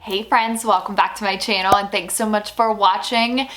Hey friends, welcome back to my channel and thanks so much for watching.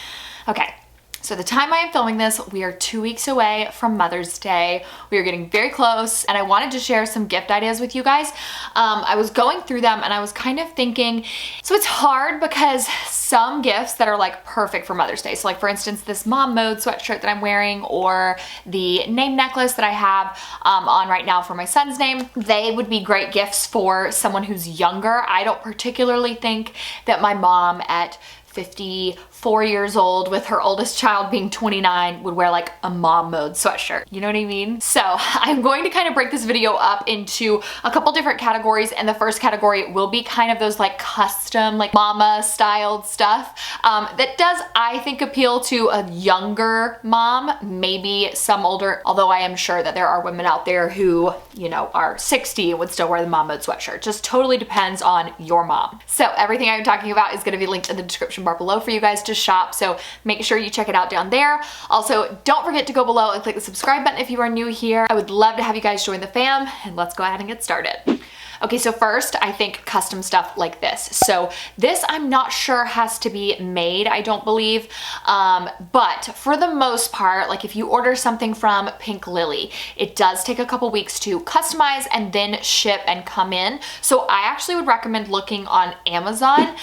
Okay, so the time I am filming this, we are 2 weeks away from Mother's Day. We are getting very close and I wanted to share some gift ideas with you guys. I was going through them and I was kind of thinking, so it's hard because some gifts that are like perfect for Mother's Day. So like for instance, this mom mode sweatshirt that I'm wearing or the name necklace that I have on right now for my son's name, they would be great gifts for someone who's younger. I don't particularly think that my mom at 54 years old with her oldest child being 29 would wear like a mom mode sweatshirt. You know what I mean? So I'm going to kind of break this video up into a couple different categories, and the first category will be kind of those like custom, like mama styled stuff that does, I think, appeal to a younger mom, maybe some older, although I am sure that there are women out there who, you know, are 60 and would still wear the mom mode sweatshirt. Just totally depends on your mom. So everything I'm talking about is going to be linked in the description bar below for you guys to shop, so make sure you check it out down there. Also, don't forget to go below and click the subscribe button if you are new here. I would love to have you guys join the fam, and let's go ahead and get started. Okay, so first, I think custom stuff like this. So this I'm not sure has to be made, I don't believe, but for the most part, like if you order something from Pink Lily, it does take a couple weeks to customize and then ship and come in. So I actually would recommend looking on Amazon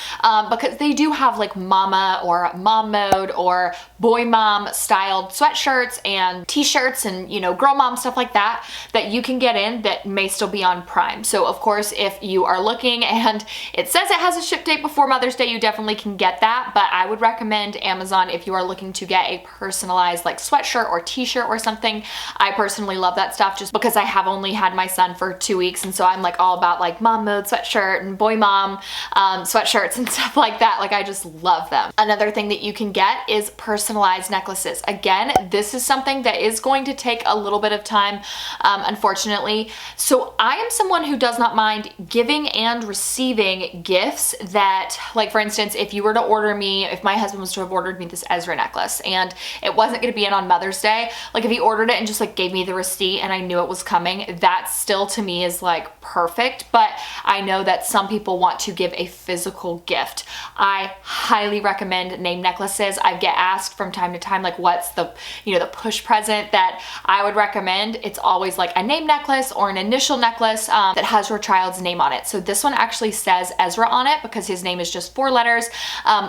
because they do have like mama or mom mode or boy mom styled sweatshirts and t-shirts and, you know, girl mom stuff like that that you can get in that may still be on Prime. So of course, if you are looking and it says it has a ship date before Mother's Day, you definitely can get that, but I would recommend Amazon if you are looking to get a personalized like sweatshirt or t-shirt or something. I personally love that stuff just because I have only had my son for 2 weeks, and so I'm like all about like mom mode sweatshirt and boy mom sweatshirts and stuff like that. Like I just love them. Another thing that you can get is personalized necklaces. Again, this is something that is going to take a little bit of time, unfortunately. So I am someone who does not mind giving and receiving gifts that, like for instance, if you were to order me, if my husband was to have ordered me this Ezra necklace and it wasn't going to be in on Mother's Day, like if he ordered it and just like gave me the receipt and I knew it was coming, that still to me is like perfect. But I know that some people want to give a physical gift. I highly recommend name necklaces. I get asked from time to time, like what's the, you know, the push present that I would recommend. It's always like a name necklace or an initial necklace that has your child's name on it. So this one actually says Ezra on it because his name is just 4 letters.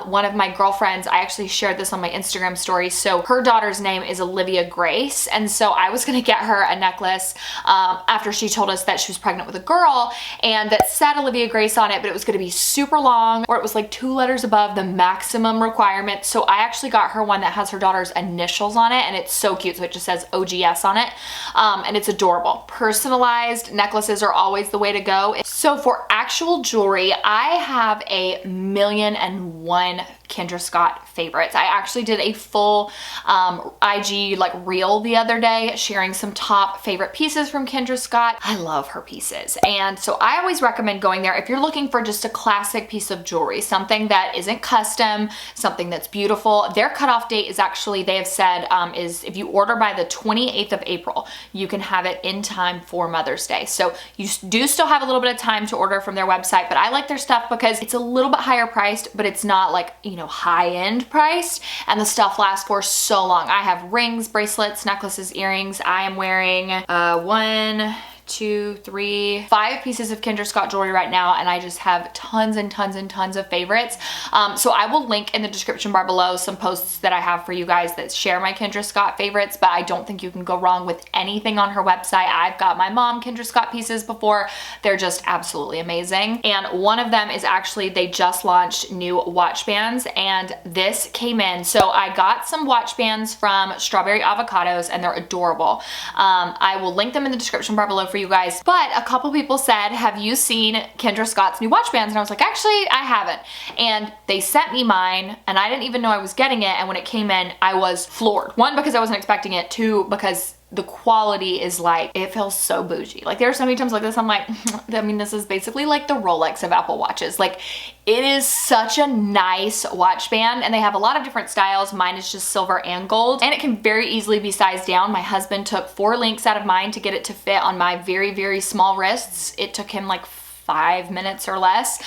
One of my girlfriends, I actually shared this on my Instagram story. So her daughter's name is Olivia Grace. And so I was going to get her a necklace after she told us that she was pregnant with a girl and that said Olivia Grace on it, but it was going to be super long, or it was like 2 letters above the maximum requirement. So I actually got her one that has her daughter's initials on it, and it's so cute. So it just says OGS on it, and it's adorable. Personalized necklaces are always the way to go. So for actual jewelry, I have a 1,000,001 Kendra Scott favorites. I actually did a full IG like reel the other day sharing some top favorite pieces from Kendra Scott. I love her pieces, and so I always recommend going there if you're looking for just a classic piece of jewelry, something that isn't custom, something that's beautiful. Their cutoff date is actually, they have said, is if you order by the 28th of April, you can have it in time for Mother's Day. So you do still have a little bit of time to order from their website, but I like their stuff because it's a little bit higher priced, but it's not like, you know, high-end priced, and the stuff lasts for so long. I have rings, bracelets, necklaces, earrings. I am wearing 1, 2, 3, 5 pieces of Kendra Scott jewelry right now, and I just have tons and tons and tons of favorites. So I will link in the description bar below some posts that I have for you guys that share my Kendra Scott favorites, but I don't think you can go wrong with anything on her website. I've got my mom Kendra Scott pieces before. They're just absolutely amazing. And one of them is actually, they just launched new watch bands, and this came in. So I got some watch bands from Strawberry Avocados, and they're adorable. I will link them in the description bar below for you guys. But a couple people said, have you seen Kendra Scott's new watch bands? And I was like, actually, I haven't. And they sent me mine, and I didn't even know I was getting it. And when it came in, I was floored. 1, because I wasn't expecting it. 2, because the quality is like, it feels so bougie. Like there are so many times like this, I'm like, I mean, this is basically like the Rolex of Apple watches. Like it is such a nice watch band, and they have a lot of different styles. Mine is just silver and gold, and it can very easily be sized down. My husband took 4 links out of mine to get it to fit on my very, very small wrists. It took him like 5 minutes or less.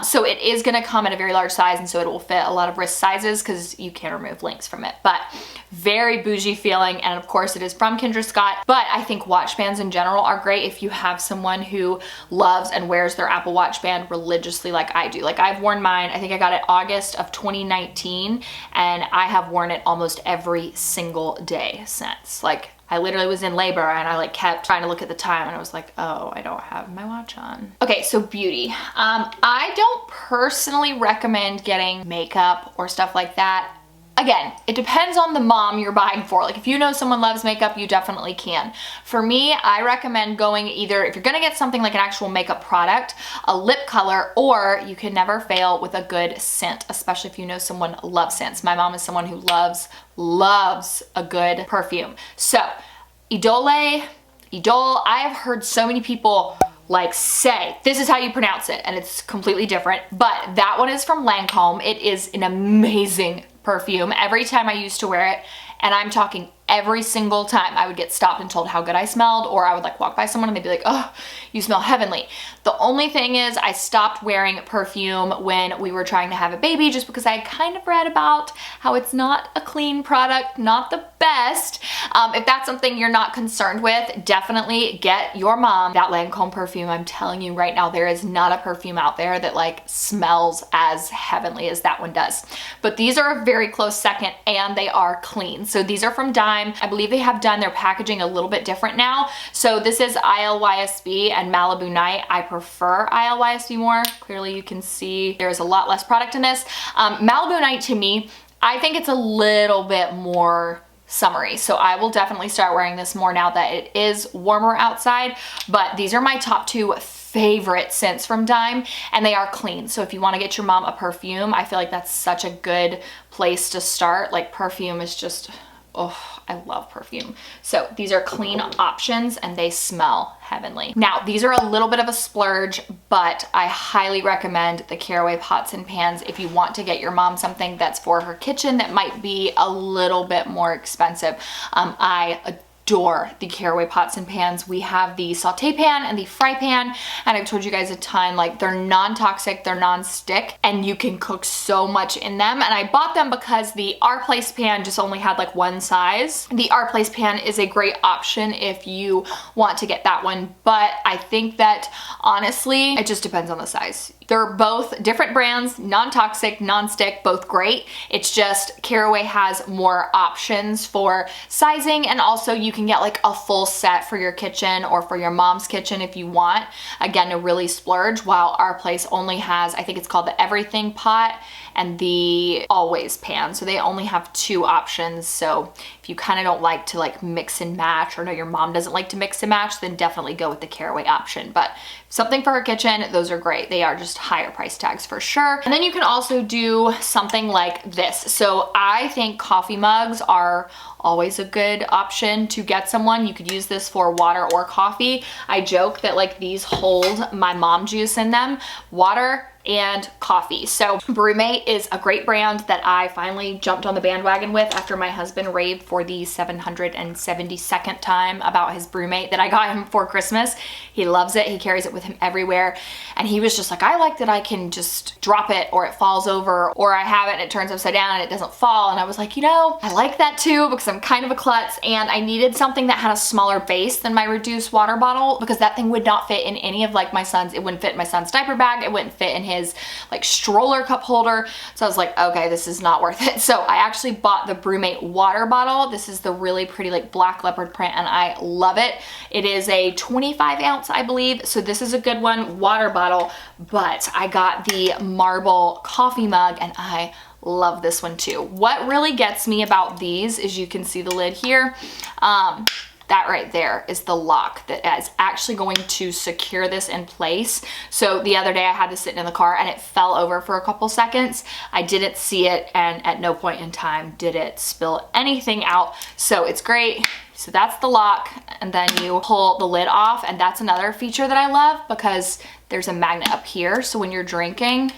So it is gonna come in a very large size, and so it will fit a lot of wrist sizes because you can remove links from it. But very bougie feeling, and of course it is from Kendra Scott. But I think watch bands in general are great if you have someone who loves and wears their Apple Watch band religiously like I do. Like I've worn mine, I think I got it August of 2019, and I have worn it almost every single day since. Like I literally was in labor and I like kept trying to look at the time and I was like, oh, I don't have my watch on. Okay, so beauty. I don't personally recommend getting makeup or stuff like that. Again, it depends on the mom you're buying for. Like if you know someone loves makeup, you definitely can. For me, I recommend going either, if you're gonna get something like an actual makeup product, a lip color, or you can never fail with a good scent, especially if you know someone loves scents. My mom is someone who loves a good perfume. So Idole, I have heard so many people like say, this is how you pronounce it, and it's completely different, but that one is from Lancome. It is an amazing perfume. Every time I used to wear it, and I'm talking every single time, I would get stopped and told how good I smelled, or I would like walk by someone and they'd be like, oh, you smell heavenly. The only thing is I stopped wearing perfume when we were trying to have a baby, just because I kind of read about how it's not a clean product, not the best. If that's something you're not concerned with, definitely get your mom that Lancome perfume. I'm telling you right now, there is not a perfume out there that like smells as heavenly as that one does. But these are a very close second, and they are clean. So these are from Dime. I believe they have done their packaging a little bit different now. So this is ILYSB and Malibu Night. I prefer ILYSB more. Clearly you can see there's a lot less product in this. Malibu Night, to me, I think it's a little bit more summery. So I will definitely start wearing this more now that it is warmer outside. But these are my top two favorite scents from Dime, and they are clean. So if you want to get your mom a perfume, I feel like that's such a good place to start. Like perfume is just, oh, I love perfume. So these are clean options and they smell heavenly. Now, these are a little bit of a splurge, but I highly recommend the Caraway pots and pans if you want to get your mom something that's for her kitchen that might be a little bit more expensive. I adore the Caraway pots and pans. We have the saute pan and the fry pan, and I've told you guys a ton, like they're non-toxic, they're non-stick, and you can cook so much in them. And I bought them because the Our Place pan just only had like one size. The Our Place pan is a great option if you want to get that one, but I think that honestly, it just depends on the size. They're both different brands, non-toxic, non-stick, both great. It's just Caraway has more options for sizing, and also you can get like a full set for your kitchen or for your mom's kitchen if you want, again, to really splurge, while Our Place only has, I think it's called the Everything pot and the Always pan. So they only have two options. So if you kind of don't like to like mix and match, or know your mom doesn't like to mix and match, then definitely go with the Caraway option. But something for her kitchen, those are great. They are just higher price tags for sure. And then you can also do something like this. So I think coffee mugs are always a good option to get someone. You could use this for water or coffee. I joke that like these hold my mom juice in them, water and coffee. So Brewmate is a great brand that I finally jumped on the bandwagon with after my husband raved for the 772nd time about his Brewmate that I got him for Christmas. He loves it. He carries it with him everywhere. And he was just like, I like that I can just drop it, or it falls over, or I have it and it turns upside down and it doesn't fall. And I was like, you know, I like that too, because I'm kind of a klutz, and I needed something that had a smaller base than my reduced water bottle, because that thing would not fit in any of like my son's, it wouldn't fit in my son's diaper bag, it wouldn't fit in his like stroller cup holder. So I was like, okay, this is not worth it. So I actually bought the Brewmate water bottle. This is the really pretty like black leopard print, and I love it. It is a 25 ounce, I believe. So this is a good one, water bottle, but I got the marble coffee mug and I love this one too. What really gets me about these is you can see the lid here. That right there is the lock that is actually going to secure this in place. So the other day I had this sitting in the car and it fell over for a couple seconds. I didn't see it, and at no point in time did it spill anything out. So it's great. So that's the lock, and then you pull the lid off, and that's another feature that I love because there's a magnet up here. So when you're drinking,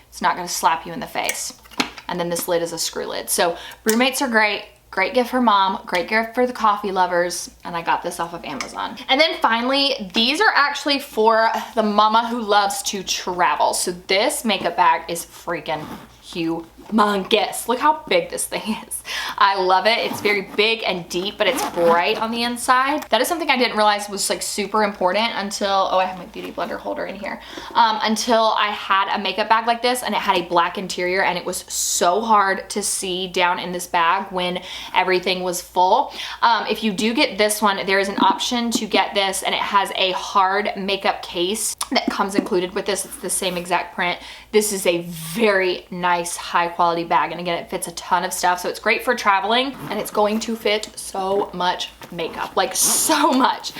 it's not gonna slap you in the face. And then this lid is a screw lid. So Brewmates are great. Great gift for mom, great gift for the coffee lovers, and I got this off of Amazon. And then finally, these are actually for the mama who loves to travel. So this makeup bag is freaking humongous. Look how big this thing is. I love it. It's very big and deep, but it's bright on the inside. That is something I didn't realize was like super important until, oh, I have my beauty blender holder in here. Until I had a makeup bag like this and it had a black interior, and it was so hard to see down in this bag when everything was full. If you do get this one, there is an option to get this, and it has a hard makeup case that comes included with this. It's the same exact print. This is a very nice high quality bag, and again, it fits a ton of stuff, so it's great for traveling, and it's going to fit so much makeup, like so much.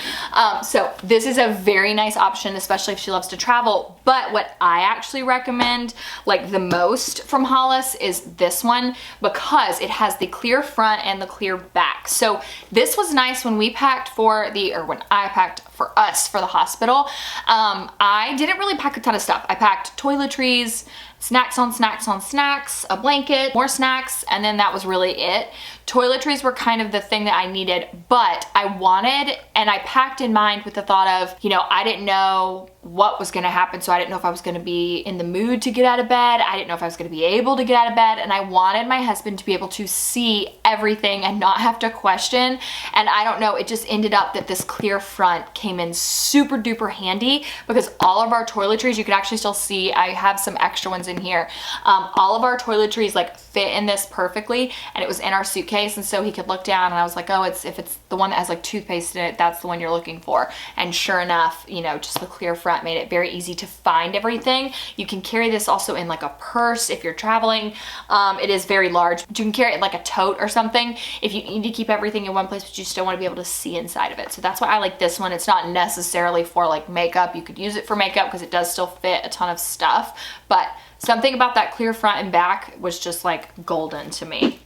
So this is a very nice option, especially if she loves to travel. But what I actually recommend like the most from Hollis is this one, because it has the clear front and the clear back. So this was nice when we packed for the, or when I packed for us for the hospital. I didn't really pack a ton of stuff. I packed toiletries, snacks on snacks on snacks, a blanket, more snacks, and then that was really it. Toiletries were kind of the thing that I needed, but I wanted, and I packed in mind with the thought of, you know, I didn't know what was gonna happen, so I didn't know if I was gonna be in the mood to get out of bed. I didn't know if I was gonna be able to get out of bed, and I wanted my husband to be able to see everything and not have to question. And I don't know, it just ended up that this clear front came in super duper handy, because all of our toiletries, you can actually still see, I have some extra ones in here. All of our toiletries like fit in this perfectly, and it was in our suitcase, and so he could look down, and I was like, oh, if it's the one that has like toothpaste in it, that's the one you're looking for. And sure enough, you know, just the clear front made it very easy to find everything. You can carry this also in like a purse if you're traveling. It is very large. You can carry it in like a tote or something if you need to keep everything in one place, but you still want to be able to see inside of it. So that's why I like this one. It's not necessarily for like makeup. You could use it for makeup because it does still fit a ton of stuff, but something about that clear front and back was just like golden to me.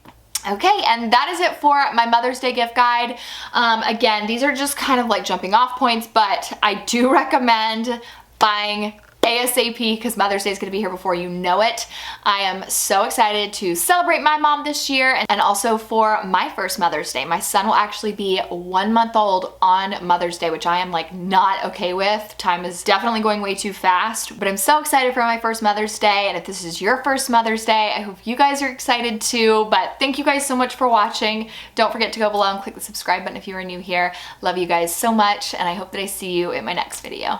Okay, and that is it for my Mother's Day gift guide. Again, these are just kind of like jumping off points, but I do recommend buying ASAP because Mother's Day is going to be here before you know it. I am so excited to celebrate my mom this year, and also for my first Mother's Day. My son will actually be 1 month old on Mother's Day, which I am like not okay with. Time is definitely going way too fast, but I'm so excited for my first Mother's Day. And if this is your first Mother's Day, I hope you guys are excited too. But thank you guys so much for watching. Don't forget to go below and click the subscribe button if you are new here. Love you guys so much, and I hope that I see you in my next video.